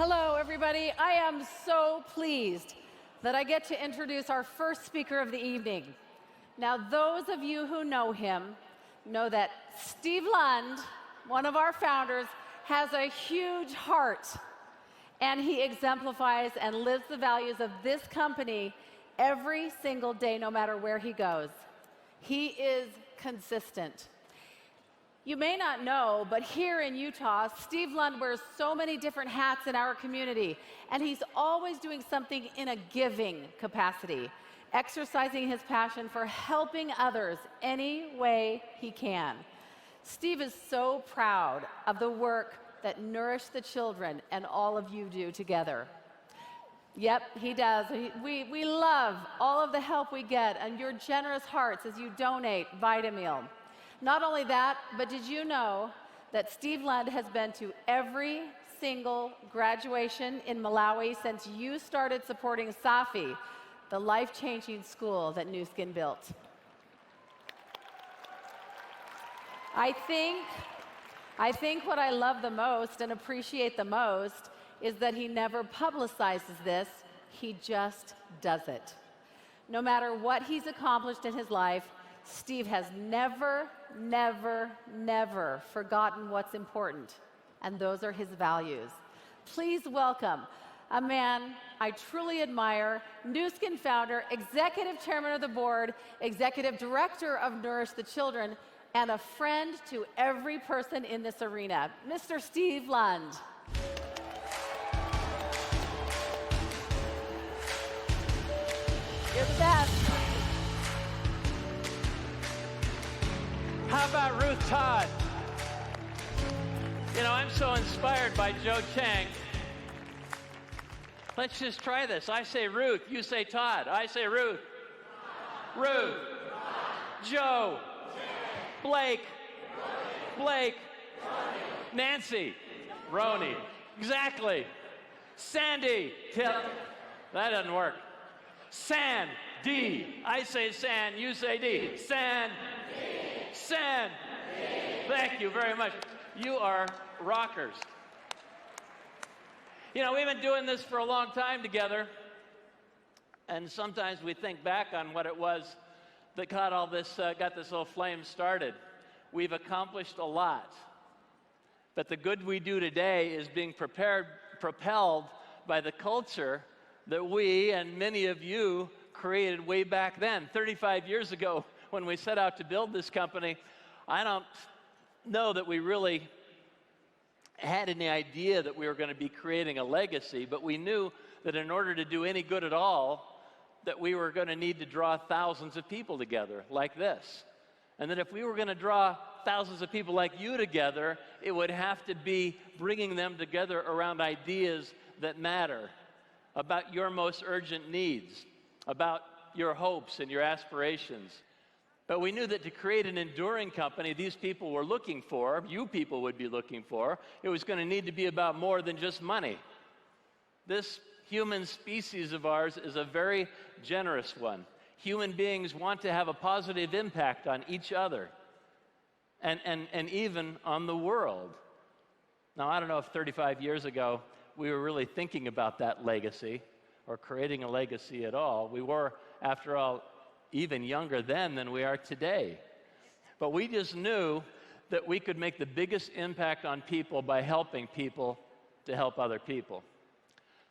Hello, everybody. I am so pleased that I get to introduce our first speaker of the evening. Now, those of you who know him know that Steve Lund, one of our founders, has a huge heart, and he exemplifies and lives the values of this company every single day, no matter where he goes. He is consistent. You may not know, but here in Utah, Steve Lund wears so many different hats in our community, and he's always doing something in a giving capacity, exercising his passion for helping others any way he can. Steve is so proud of the work that Nourish the Children and all of you do together. Yep, he does. We love all of the help we get and your generous hearts as you donate Vitameal. Not only that, but did you know that Steve Lund has been to every single graduation in Malawi since you started supporting Safi, the life-changing school that Nu Skin built? I think what I love the most and appreciate the most is that he never publicizes this, he just does it. No matter what he's accomplished in his life, Steve has never forgotten what's important, and those are his values. Please welcome a man I truly admire, Nu Skin founder, executive chairman of the board, executive director of Nourish the Children, and a friend to every person in this arena, Mr. Steve Lund. You're the best. How about Ruth Todd? You know, I'm so inspired by Joe Chang. Let's just try this. I say Ruth, you say Todd. I say Ruth. Ruth. Joe. Blake. Blake. Nancy. Roni. Exactly. Sandy. Tip. That doesn't work. San. D. I say San, you say D. San. San. Thank you very much. You are rockers. You know, we've been doing this for a long time together, and sometimes we think back on what it was that got this little flame started. We've accomplished a lot, but the good we do today is being propelled by the culture that we and many of you created way back then, 35 years ago. When we set out to build this company, I don't know that we really had any idea that we were going to be creating a legacy, but we knew that in order to do any good at all, that we were going to need to draw thousands of people together like this. And that if we were going to draw thousands of people like you together, it would have to be bringing them together around ideas that matter, about your most urgent needs, about your hopes and your aspirations. But we knew that to create an enduring company these people were looking for, you people would be looking for, it was going to need to be about more than just money. This human species of ours is a very generous one. Human beings want to have a positive impact on each other and even on the world. Now, I don't know if 35 years ago we were really thinking about that legacy or creating a legacy at all. We were, after all, even younger then than we are today. But we just knew that we could make the biggest impact on people by helping people to help other people.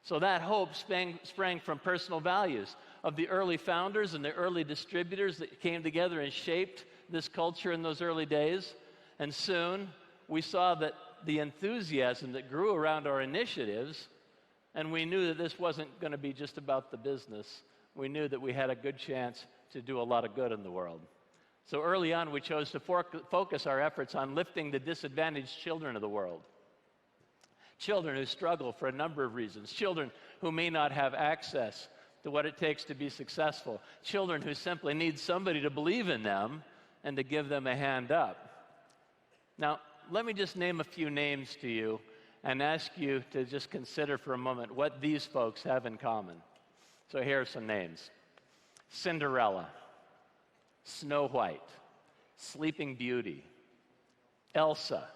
So that hope sprang from personal values of the early founders and the early distributors that came together and shaped this culture in those early days. And soon we saw that the enthusiasm that grew around our initiatives, and we knew that this wasn't going to be just about the business. We knew that we had a good chance to do a lot of good in the world. So early on, we chose to focus our efforts on lifting the disadvantaged children of the world. Children who struggle for a number of reasons. Children who may not have access to what it takes to be successful. Children who simply need somebody to believe in them and to give them a hand up. Now, let me just name a few names to you and ask you to just consider for a moment what these folks have in common. So here are some names. Cinderella, Snow White, Sleeping Beauty, Elsa,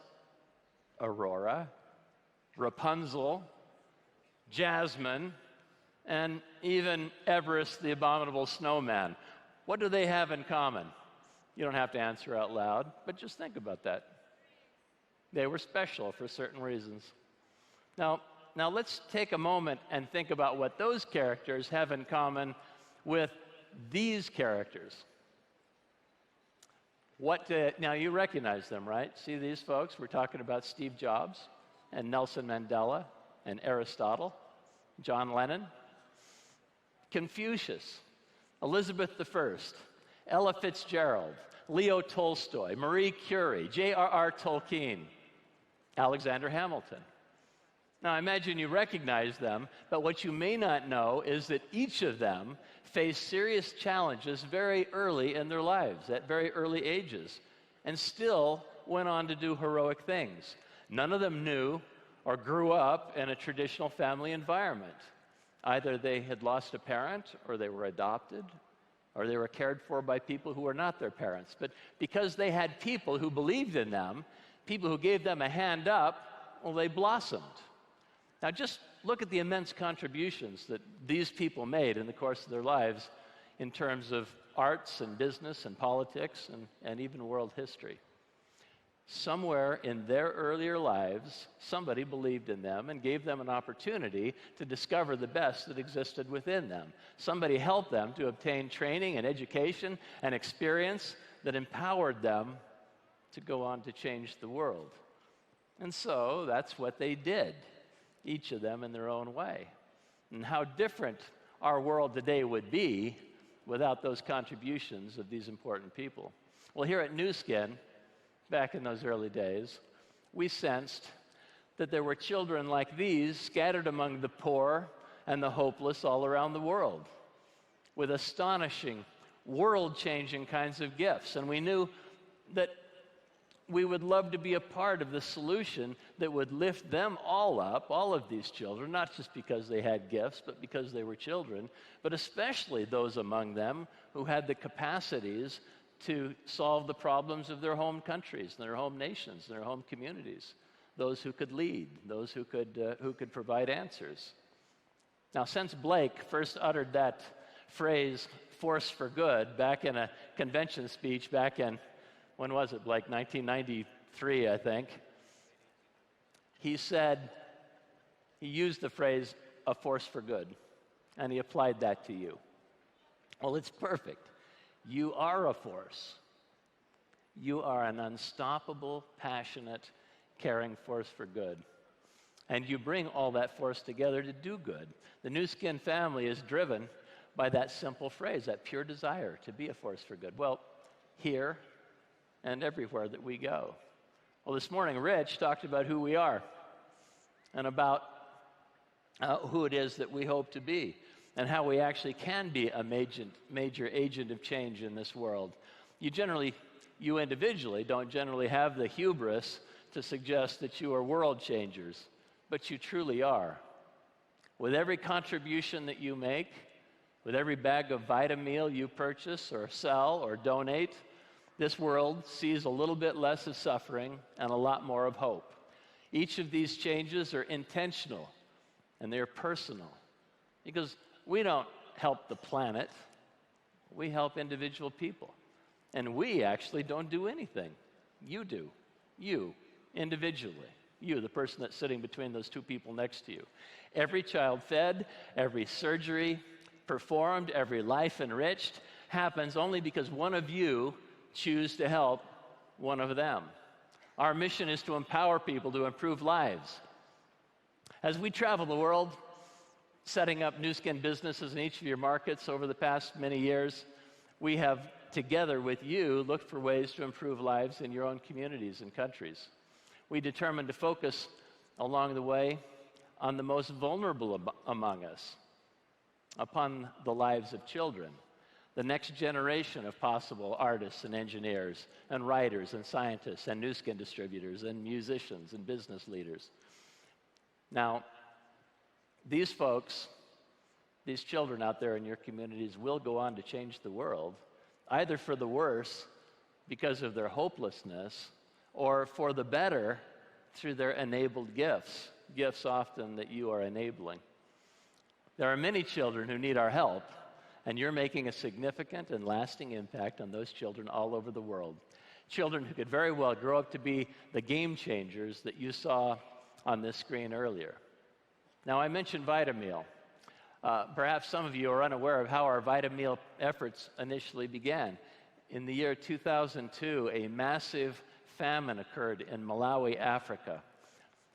Aurora, Rapunzel, Jasmine, and even Everest, the abominable snowman. What do they have in common? You don't have to answer out loud, but just think about that. They were special for certain reasons. Now let's take a moment and think about what those characters have in common with these characters. Now you recognize them, right? See these folks? We're talking about Steve Jobs and Nelson Mandela and Aristotle, John Lennon, Confucius, Elizabeth I, Ella Fitzgerald, Leo Tolstoy, Marie Curie, J.R.R. Tolkien, Alexander Hamilton. Now, I imagine you recognize them, but what you may not know is that each of them faced serious challenges very early in their lives, at very early ages, and still went on to do heroic things. None of them knew or grew up in a traditional family environment. Either they had lost a parent, or they were adopted, or they were cared for by people who were not their parents. But because they had people who believed in them, people who gave them a hand up, well, they blossomed. Now just look at the immense contributions that these people made in the course of their lives in terms of arts and business and politics and even world history. Somewhere in their earlier lives, somebody believed in them and gave them an opportunity to discover the best that existed within them. Somebody helped them to obtain training and education and experience that empowered them to go on to change the world. And so that's what they did, each of them in their own way. And how different our world today would be without those contributions of these important people. Well, here at Nu Skin, back in those early days, we sensed that there were children like these scattered among the poor and the hopeless all around the world, with astonishing, world-changing kinds of gifts. And we knew that we would love to be a part of the solution that would lift them all up, all of these children, not just because they had gifts, but because they were children, but especially those among them who had the capacities to solve the problems of their home countries, and their home nations, and their home communities, those who could lead, those who could provide answers. Now, since Blake first uttered that phrase, force for good, back in a convention speech back in, when was it, Blake? 1993, I think. He used the phrase, a force for good, and he applied that to you. Well, it's perfect. You are a force. You are an unstoppable, passionate, caring force for good. And you bring all that force together to do good. The Nu Skin family is driven by that simple phrase, that pure desire to be a force for good. Well, here and everywhere that we go. Well, this morning, Rich talked about who we are and about who it is that we hope to be, and how we actually can be a major agent of change in this world. You individually don't generally have the hubris to suggest that you are world changers, but you truly are. With every contribution that you make, with every bag of Vitamil you purchase or sell or donate, this world sees a little bit less of suffering and a lot more of hope. Each of these changes are intentional and they're personal, because we don't help the planet, we help individual people. And we actually don't do anything. You do. You, individually. You, the person that's sitting between those two people next to you. Every child fed, every surgery performed, every life enriched happens only because one of you choose to help one of them. Our mission is to empower people to improve lives. As we travel the world, setting up Nu Skin businesses in each of your markets over the past many years, we have, together with you, looked for ways to improve lives in your own communities and countries. We determined to focus along the way on the most vulnerable among us, upon the lives of children, the next generation of possible artists and engineers and writers and scientists and Nu Skin distributors and musicians and business leaders. Now, these folks, these children out there in your communities will go on to change the world, either for the worse because of their hopelessness, or for the better through their enabled gifts often that you are enabling. There are many children who need our help, and you're making a significant and lasting impact on those children all over the world. Children who could very well grow up to be the game changers that you saw on this screen earlier. Now, I mentioned Vitameal. Perhaps some of you are unaware of how our Vitameal efforts initially began. In the year 2002, a massive famine occurred in Malawi, Africa,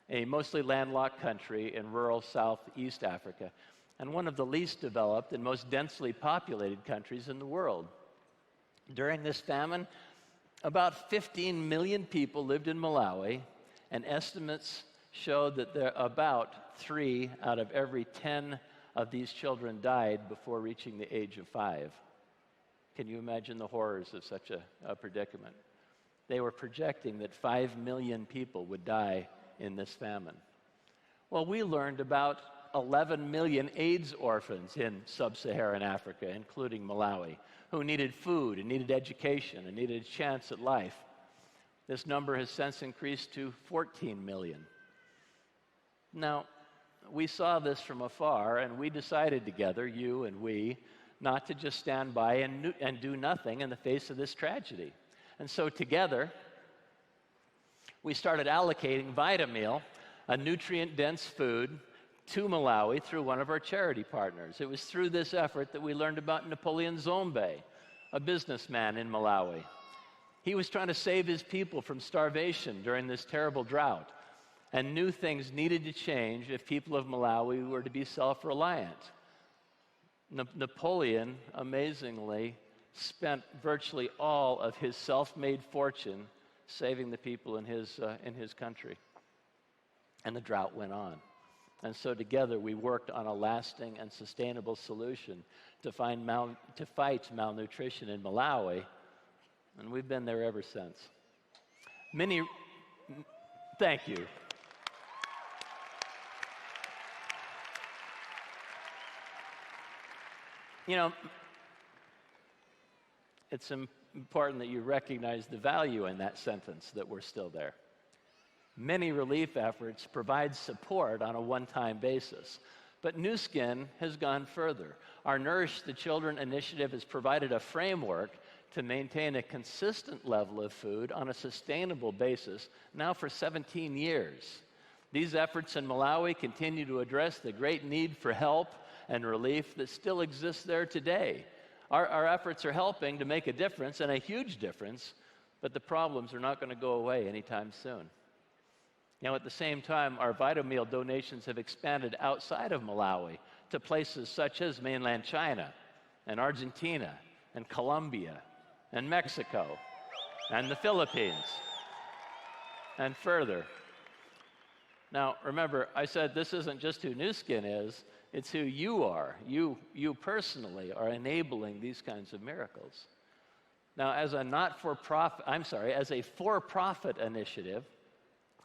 a mostly landlocked country in rural Southeast Africa, and one of the least developed and most densely populated countries in the world. During this famine, about 15 million people lived in Malawi, and estimates showed that about 3 out of every 10 of these children died before reaching the age of 5. Can you imagine the horrors of such a predicament? They were projecting that 5 million people would die in this famine. Well, we learned about 11 million AIDS orphans in sub-Saharan Africa, including Malawi, who needed food and needed education and needed a chance at life. This number has since increased to 14 million. Now, we saw this from afar, and we decided together, you and we, not to just stand by and do nothing in the face of this tragedy. And so together, we started allocating Vitameal, a nutrient-dense food, to Malawi through one of our charity partners. It was through this effort that we learned about Napoleon Zombe, a businessman in Malawi. He was trying to save his people from starvation during this terrible drought, and knew things needed to change if people of Malawi were to be self-reliant. Napoleon, amazingly, spent virtually all of his self-made fortune saving the people in his country. And the drought went on. And so together we worked on a lasting and sustainable solution to fight malnutrition in Malawi, and we've been there ever since. Thank you. You know, it's important that you recognize the value in that sentence, that we're still there. Many relief efforts provide support on a one-time basis, but Nu Skin has gone further. Our Nourish the Children initiative has provided a framework to maintain a consistent level of food on a sustainable basis now for 17 years. These efforts in Malawi continue to address the great need for help and relief that still exists there today. Our efforts are helping to make a difference, and a huge difference, but the problems are not going to go away anytime soon. Now, at the same time, our Vitameal donations have expanded outside of Malawi to places such as mainland China and Argentina and Colombia and Mexico and the Philippines and further. Now, remember, I said this isn't just who Nu Skin is, it's who you are. You personally are enabling these kinds of miracles. Now, as a for-profit initiative,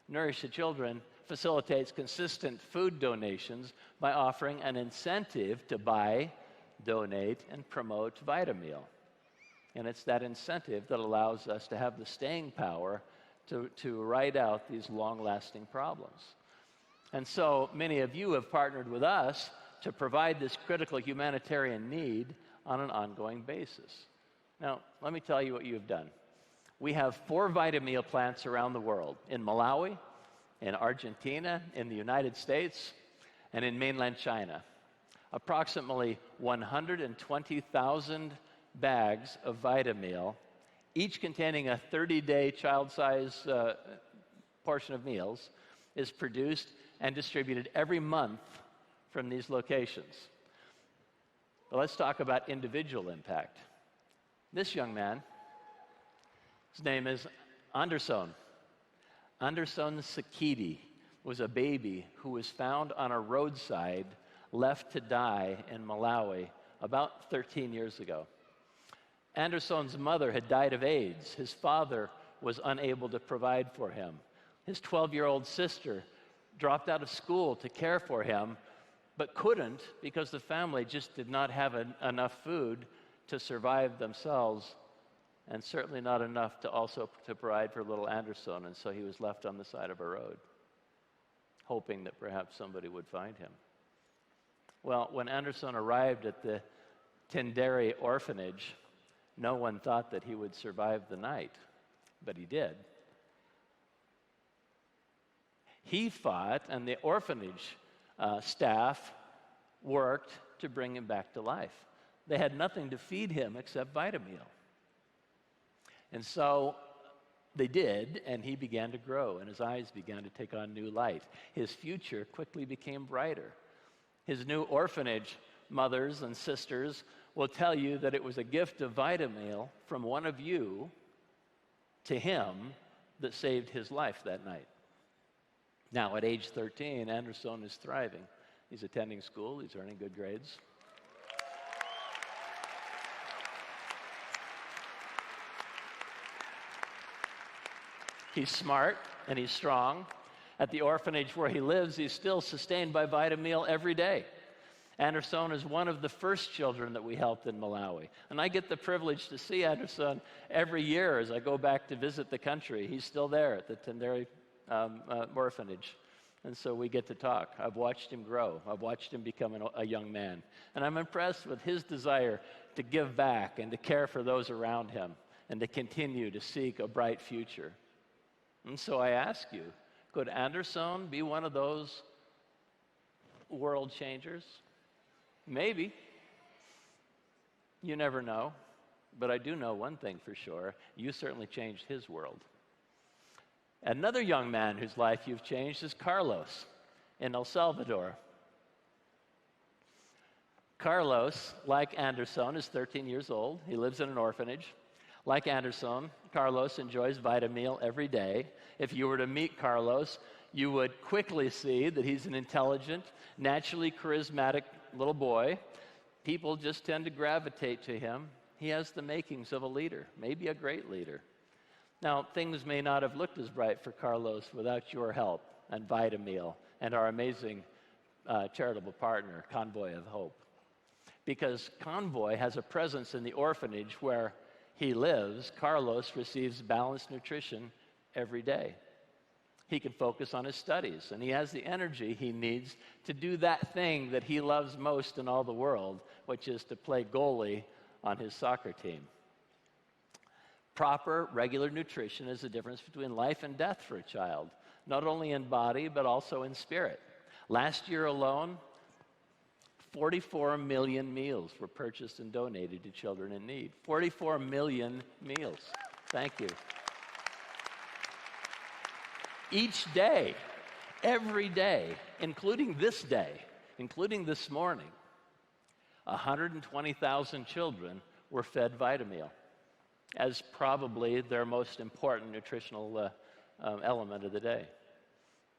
Nourish the Children facilitates consistent food donations by offering an incentive to buy, donate, and promote Vitameal. And it's that incentive that allows us to have the staying power to ride out these long-lasting problems. And so many of you have partnered with us to provide this critical humanitarian need on an ongoing basis. Now, let me tell you what you have done. We have 4 Vitameal plants around the world, in Malawi, in Argentina, in the United States, and in mainland China. Approximately 120,000 bags of Vitameal, each containing a 30-day child-size portion of meals, is produced and distributed every month from these locations. But let's talk about individual impact. This young man, his name is Anderson. Anderson Sakiti was a baby who was found on a roadside, left to die in Malawi about 13 years ago. Anderson's mother had died of AIDS. His father was unable to provide for him. His 12-year-old sister dropped out of school to care for him, but couldn't because the family just did not have enough food to survive themselves, and certainly not enough to provide for little Anderson, and so he was left on the side of a road, hoping that perhaps somebody would find him. Well, when Anderson arrived at the Tinderi orphanage, no one thought that he would survive the night, but he did. He fought, and the orphanage staff worked to bring him back to life. They had nothing to feed him except Vitameal. And so they did, and he began to grow, and his eyes began to take on new light. His future quickly became brighter. His new orphanage mothers and sisters will tell you that it was a gift of Vitameal from one of you to him that saved his life that night. Now, at age 13, Anderson is thriving. He's attending school, he's earning good grades. He's smart and he's strong. At the orphanage where he lives, he's still sustained by Vitameal every day. Anderson is one of the first children that we helped in Malawi. And I get the privilege to see Anderson every year as I go back to visit the country. He's still there at the Tinderi orphanage. And so we get to talk. I've watched him grow. I've watched him become a young man. And I'm impressed with his desire to give back and to care for those around him and to continue to seek a bright future. And so I ask you, could Anderson be one of those world changers? Maybe. You never know. But I do know one thing for sure. You certainly changed his world. Another young man whose life you've changed is Carlos in El Salvador. Carlos, like Anderson, is 13 years old. He lives in an orphanage. Like Anderson, Carlos enjoys Vitameal every day. If you were to meet Carlos, you would quickly see that he's an intelligent, naturally charismatic little boy. People just tend to gravitate to him. He has the makings of a leader, maybe a great leader. Now, things may not have looked as bright for Carlos without your help and Vitameal and our amazing charitable partner, Convoy of Hope. Because Convoy has a presence in the orphanage where he lives. Carlos receives balanced nutrition every day. He can focus on his studies, and he has the energy he needs to do that thing that he loves most in all the world, which is to play goalie on his soccer team. Proper, regular nutrition is the difference between life and death for a child, not only in body, but also in spirit. Last year alone, 44 million meals were purchased and donated to children in need. 44 million meals. Thank you. Each day, every day, including this morning, 120,000 children were fed Vitameal as probably their most important nutritional element of the day.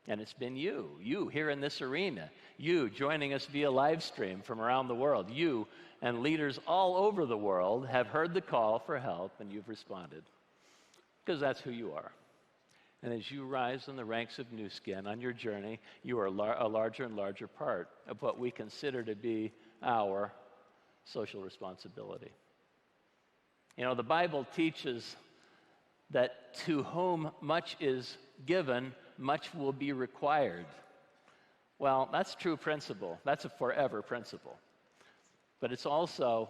And it's been you here in this arena, you joining us via live stream from around the world. You and leaders all over the world have heard the call for help, and you've responded, because that's who you are. And as you rise in the ranks of New Skin on your journey, you are a larger and larger part of what we consider to be our social responsibility. You know, the Bible teaches that to whom much is given, much will be required. Well, that's a true principle. That's a forever principle. But it's also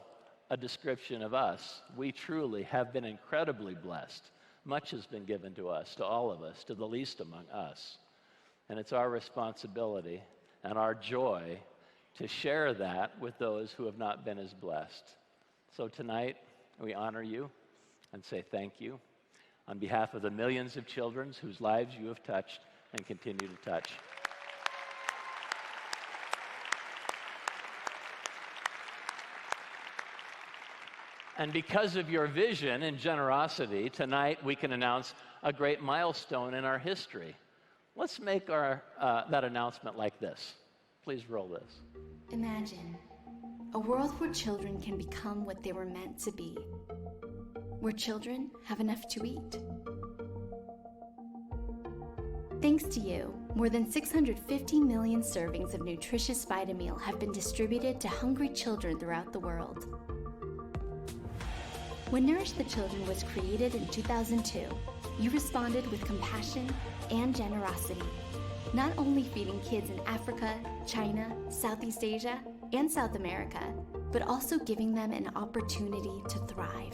a description of us. We truly have been incredibly blessed. Much has been given to us, to all of us, to the least among us. And it's our responsibility and our joy to share that with those who have not been as blessed. So tonight, we honor you and say thank you on behalf of the millions of children whose lives you have touched and continue to touch. And because of your vision and generosity, tonight we can announce a great milestone in our history. Let's make that announcement like this. Please roll this. Imagine a world where children can become what they were meant to be, where children have enough to eat. Thanks to you, more than 650 million servings of nutritious Vitameal have been distributed to hungry children throughout the world. When Nourish the Children was created in 2002, you responded with compassion and generosity. not only feeding kids in Africa, China, Southeast Asia, and South America, but also giving them an opportunity to thrive.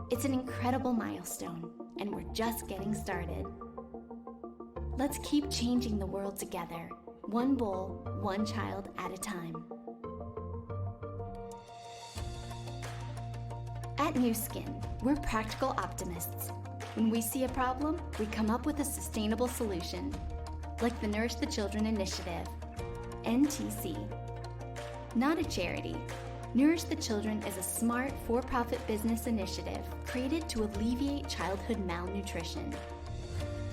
It's an incredible milestone, and we're just getting started. Let's keep changing the world together, one bowl, one child at a time. At Nu Skin, we're practical optimists. When we see a problem, we come up with a sustainable solution, like the Nourish the Children initiative, NTC. Not a charity, Nourish the Children is a smart, for-profit business initiative created to alleviate childhood malnutrition.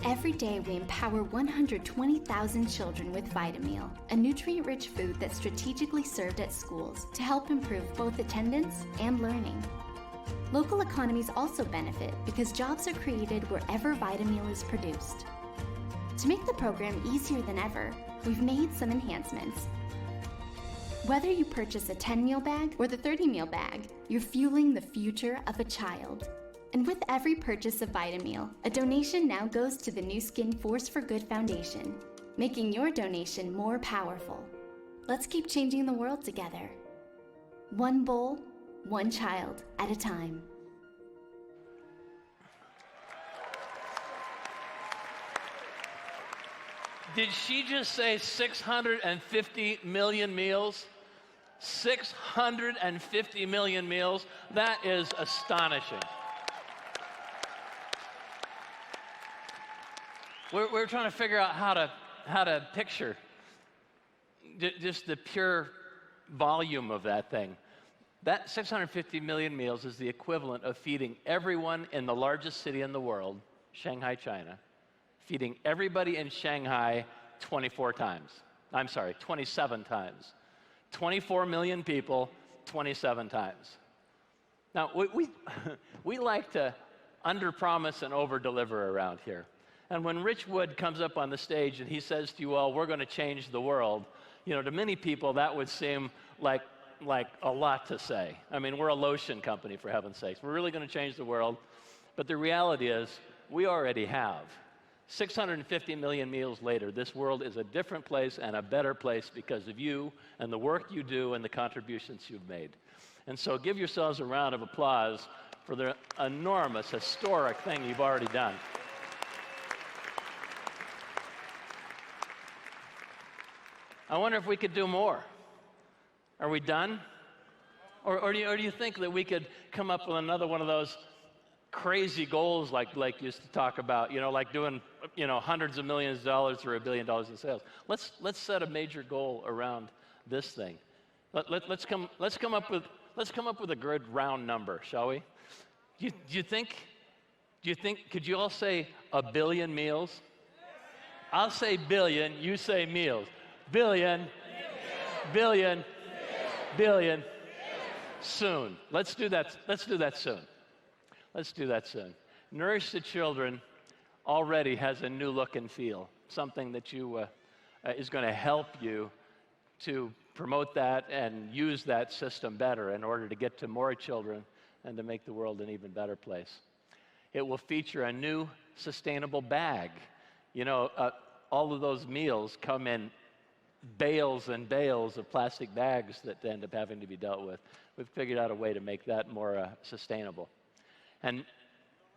Every day, we empower 120,000 children with Vitameal, a nutrient-rich food that's strategically served at schools to help improve both attendance and learning. Local economies also benefit because jobs are created wherever Vitameal is produced. To make the program easier than ever, we've made some enhancements. Whether you purchase a 10-meal bag or the 30-meal bag, you're fueling the future of a child. And with every purchase of Vitameal, a donation now goes to the Nu Skin Force for Good Foundation, making your donation more powerful. Let's keep changing the world together. One bowl, one child at a time. Did she just say 650 million meals? 650 million meals? That is astonishing. We're trying to figure out how to picture just the pure volume of that thing. That 650 million meals is the equivalent of feeding everyone in the largest city in the world, Shanghai, China, feeding everybody in Shanghai 27 times. 24 million people, 27 times. Now, we like to underpromise and overdeliver around here. And when Rich Wood comes up on the stage and he says to you all, we're going to change the world, you know, to many people that would seem like a lot to say. I mean, we're a lotion company, for heaven's sakes. We're really going to change the world. But the reality is, we already have. 650 million meals later, this world is a different place and a better place because of you and the work you do and the contributions you've made. And so give yourselves a round of applause for the enormous, historic thing you've already done. I wonder if we could do more. Are we done? Or do you think that we could come up with another one of those crazy goals like Blake used to talk about, you know, like doing, you know, hundreds of millions of dollars or $1 billion in sales? Let's set a major goal around this thing. Let's come up with a good round number, shall we? Do you think, could you all say 1 billion meals? I'll say billion, you say meals. Billion, billion, billion, soon. Let's do that soon. Let's do that soon. Nourish the Children already has a new look and feel, something that is going to help you to promote that and use that system better in order to get to more children and to make the world an even better place. It will feature a new sustainable bag. You know, all of those meals come in bales and bales of plastic bags that end up having to be dealt with. We've figured out a way to make that more sustainable. And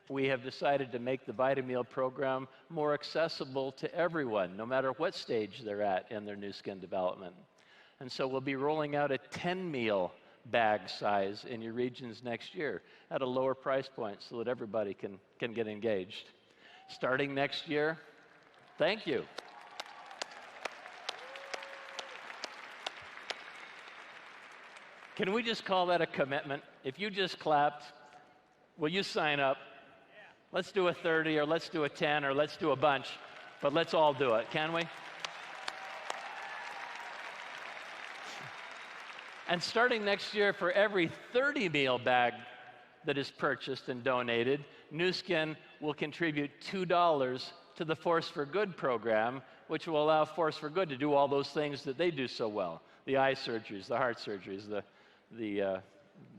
we have decided to make the Vitameal program more accessible to everyone, no matter what stage they're at in their Nu Skin development. And so we'll be rolling out a 10-meal bag size in your regions next year at a lower price point so that everybody can get engaged. Starting next year, thank you. Can we just call that a commitment? If you just clapped, will you sign up? Let's do a 30, or let's do a 10, or let's do a bunch, but let's all do it, can we? And starting next year, for every 30-meal bag that is purchased and donated, Nu Skin will contribute $2 to the Force for Good program, which will allow Force for Good to do all those things that they do so well: the eye surgeries, the heart surgeries, the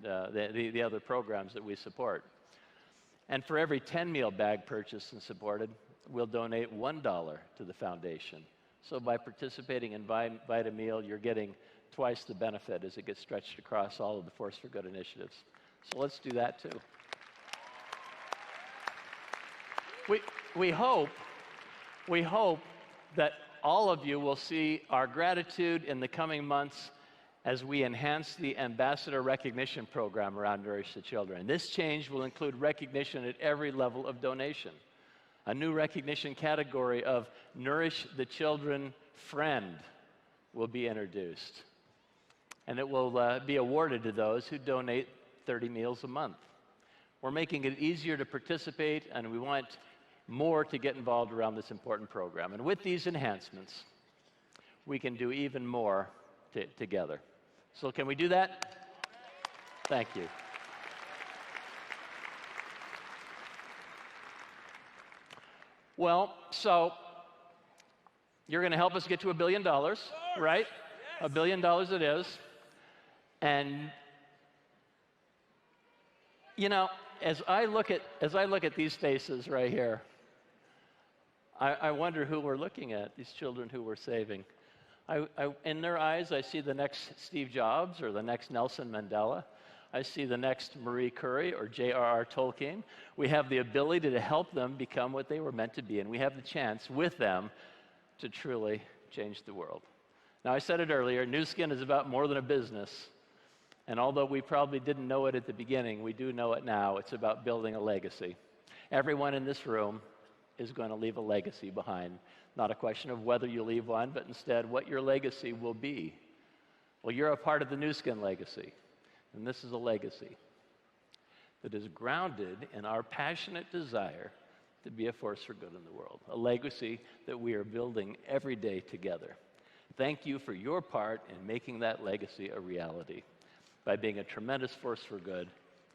other programs that we support. And for every 10-meal bag purchased and supported, we'll donate $1 to the foundation. So by participating in Buy a Meal, you're getting twice the benefit as it gets stretched across all of the Force for Good initiatives. So let's do that too. We hope that all of you will see our gratitude in the coming months as we enhance the Ambassador Recognition Program around Nourish the Children. This change will include recognition at every level of donation. A new recognition category of Nourish the Children Friend will be introduced. And it will be awarded to those who donate 30 meals a month. We're making it easier to participate, and we want more to get involved around this important program. And with these enhancements, we can do even more together. So can we do that? Thank you. Well, so you're going to help us get to $1 billion, right? Yes. $1 billion it is. And you know, as I look at these faces right here, I wonder who we're looking at, these children who we're saving. In their eyes, I see the next Steve Jobs or the next Nelson Mandela. I see the next Marie Curie or J.R.R. Tolkien. We have the ability to help them become what they were meant to be, and we have the chance with them to truly change the world. Now, I said it earlier, Nu Skin is about more than a business. And although we probably didn't know it at the beginning, we do know it now. It's about building a legacy. Everyone in this room is going to leave a legacy behind. Not a question of whether you leave one, but instead what your legacy will be. Well, you're a part of the Nu Skin legacy. And this is a legacy that is grounded in our passionate desire to be a force for good in the world. A legacy that we are building every day together. Thank you for your part in making that legacy a reality by being a tremendous force for good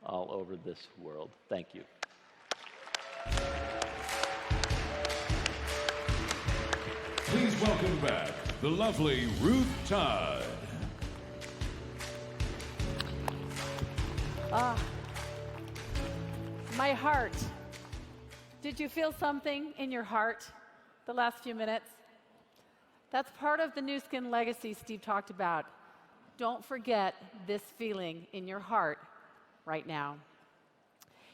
all over this world. Thank you. Please welcome back the lovely Ruth Todd. My heart. Did you feel something in your heart the last few minutes? That's part of the Nu Skin legacy Steve talked about. Don't forget this feeling in your heart right now.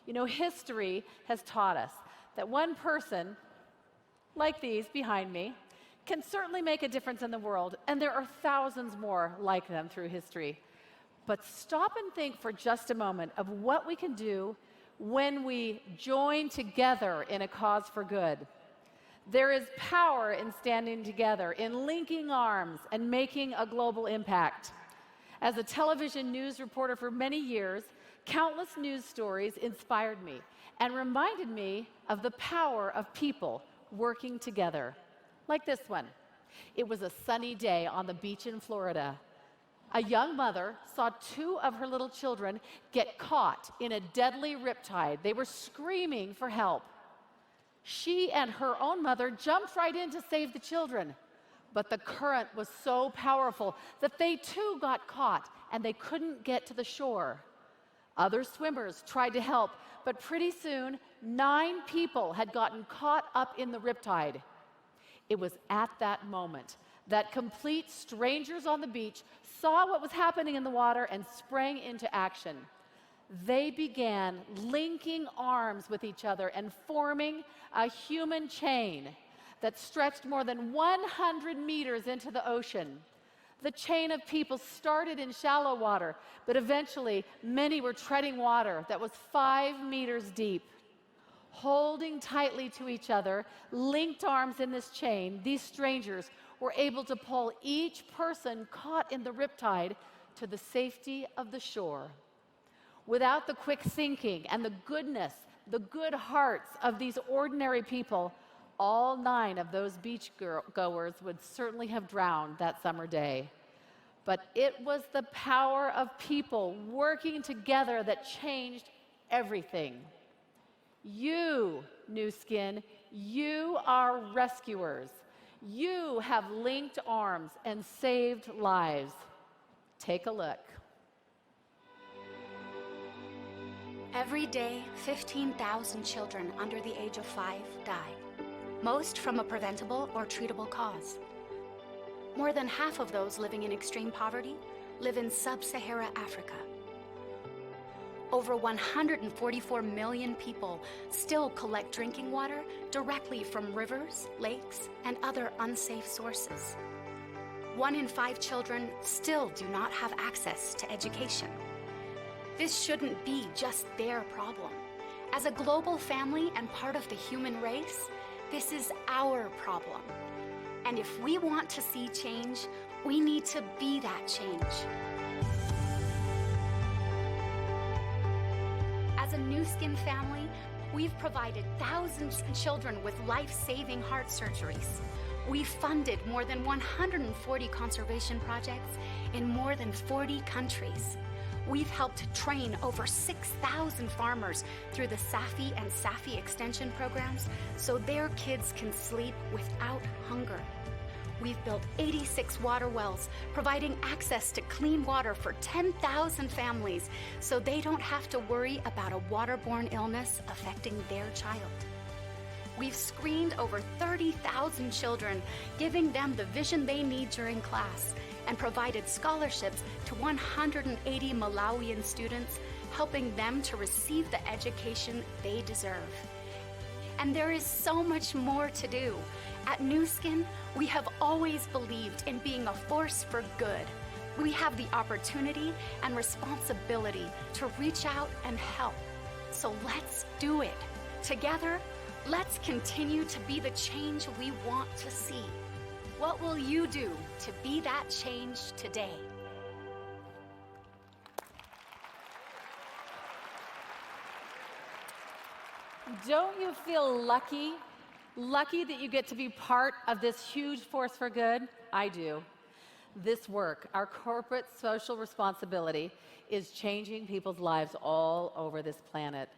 You know, history has taught us that one person, like these behind me, can certainly make a difference in the world, and there are thousands more like them through history. But stop and think for just a moment of what we can do when we join together in a cause for good. There is power in standing together, in linking arms and making a global impact. As a television news reporter for many years, countless news stories inspired me and reminded me of the power of people working together. Like this one. It was a sunny day on the beach in Florida. A young mother saw two of her little children get caught in a deadly riptide. They were screaming for help. She and her own mother jumped right in to save the children. But the current was so powerful that they too got caught and they couldn't get to the shore. Other swimmers tried to help, but pretty soon 9 people had gotten caught up in the riptide. It was at that moment that complete strangers on the beach saw what was happening in the water and sprang into action. They began linking arms with each other and forming a human chain that stretched more than 100 meters into the ocean. The chain of people started in shallow water, but eventually many were treading water that was 5 meters deep. Holding tightly to each other, linked arms in this chain, these strangers were able to pull each person caught in the riptide to the safety of the shore. Without the quick thinking and the goodness, the good hearts of these ordinary people, all 9 of those beach goers would certainly have drowned that summer day. But it was the power of people working together that changed everything. You, Nu Skin, you are rescuers. You have linked arms and saved lives. Take a look. Every day, 15,000 children under the age of 5 die. most from a preventable or treatable cause. More than half of those living in extreme poverty live in sub-Sahara Africa. Over 144 million people still collect drinking water directly from rivers, lakes, and other unsafe sources. 1 in 5 children still do not have access to education. This shouldn't be just their problem. As a global family and part of the human race, this is our problem. And if we want to see change, we need to be that change. As a Nu Skin family, we've provided thousands of children with life-saving heart surgeries. We've funded more than 140 conservation projects in more than 40 countries. We've helped train over 6,000 farmers through the SAFI and SAFI extension programs so their kids can sleep without hunger. We've built 86 water wells, providing access to clean water for 10,000 families so they don't have to worry about a waterborne illness affecting their child. We've screened over 30,000 children, giving them the vision they need during class, and provided scholarships to 180 Malawian students, helping them to receive the education they deserve. And there is so much more to do. At Nu Skin, we have always believed in being a force for good. We have the opportunity and responsibility to reach out and help. So let's do it. Together, let's continue to be the change we want to see. What will you do to be that change today? Don't you feel lucky? Lucky that you get to be part of this huge force for good? I do. This work, our corporate social responsibility, is changing people's lives all over this planet.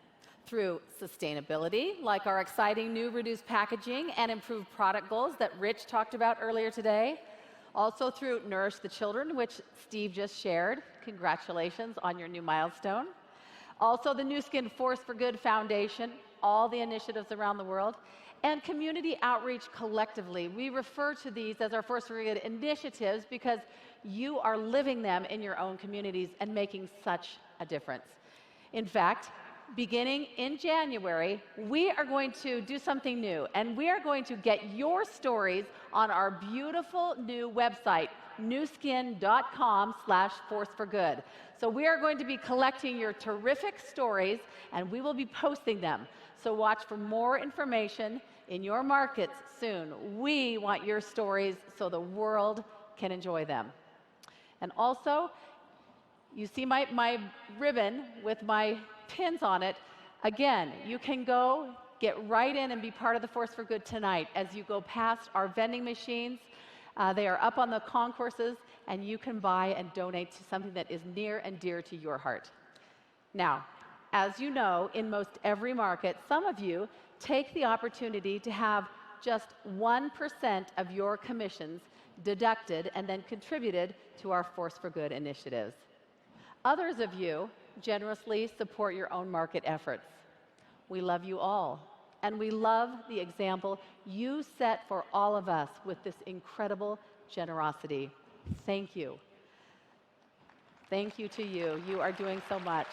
Through sustainability, like our exciting new reduced packaging and improved product goals that Rich talked about earlier today. Also through Nourish the Children, which Steve just shared. Congratulations on your new milestone. Also the Nu Skin Force for Good Foundation, all the initiatives around the world, and community outreach collectively. We refer to these as our Force for Good initiatives because you are living them in your own communities and making such a difference. In fact, beginning in January, we are going to do something new, and we are going to get your stories on our beautiful new website, nuskin.com/forceforgood. So we are going to be collecting your terrific stories, and we will be posting them. So watch for more information in your markets soon. We want your stories so the world can enjoy them. And also, you see my ribbon with my pins on it. Again, you can go get right in and be part of the Force for Good tonight as you go past our vending machines. They are up on the concourses, and you can buy and donate to something that is near and dear to your heart. Now, as you know, in most every market, some of you take the opportunity to have just 1% of your commissions deducted and then contributed to our Force for Good initiatives. Others of you generously support your own market efforts. We love you all, and we love the example you set for all of us with this incredible generosity. Thank you. Thank you to you. You are doing so much.